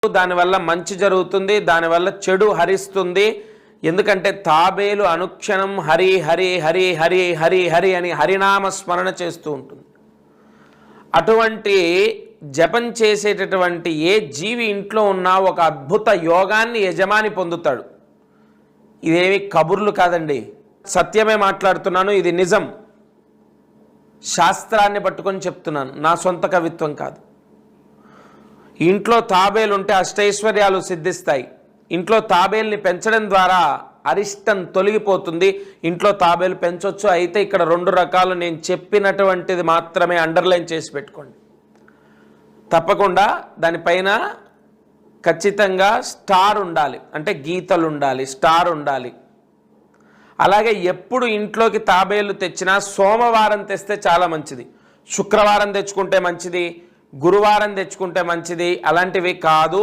దానివల్ల మంచి జరుగుతుంది, దానివల్ల చెడు హరిస్తుంది. ఎందుకంటే తాబేలు అనుక్షణం హరి హరి హరి హరి హరి హరి అని హరినామ స్మరణ చేస్తూ ఉంటుంది. అటువంటి జపం చేసేటటువంటి ఏ జీవి ఇంట్లో ఉన్నా ఒక అద్భుత యోగాన్ని యజమాని పొందుతాడు. ఇదేమి కబుర్లు కాదండి, సత్యమే మాట్లాడుతున్నాను, ఇది నిజం. శాస్త్రాన్ని పట్టుకొని చెప్తున్నాను, నా సొంత కవిత్వం కాదు. ఇంట్లో తాబేలు ఉంటే అష్టైశ్వర్యాలు సిద్ధిస్తాయి. ఇంట్లో తాబేల్ని పెంచడం ద్వారా అరిష్టం తొలగిపోతుంది. ఇంట్లో తాబేలు పెంచవచ్చు. అయితే ఇక్కడ 2 రకాలు, నేను చెప్పినటువంటిది మాత్రమే అండర్లైన్ చేసి పెట్టుకోండి. తప్పకుండా దానిపైన ఖచ్చితంగా స్టార్ ఉండాలి, అంటే గీతలు ఉండాలి, స్టార్ ఉండాలి. అలాగే ఎప్పుడు ఇంట్లోకి తాబేలు తెచ్చినా సోమవారం తెస్తే చాలా మంచిది. శుక్రవారం తెచ్చుకుంటే మంచిది, గురువారం తెచ్చుకుంటే మంచిది, అలాంటివి కాదు.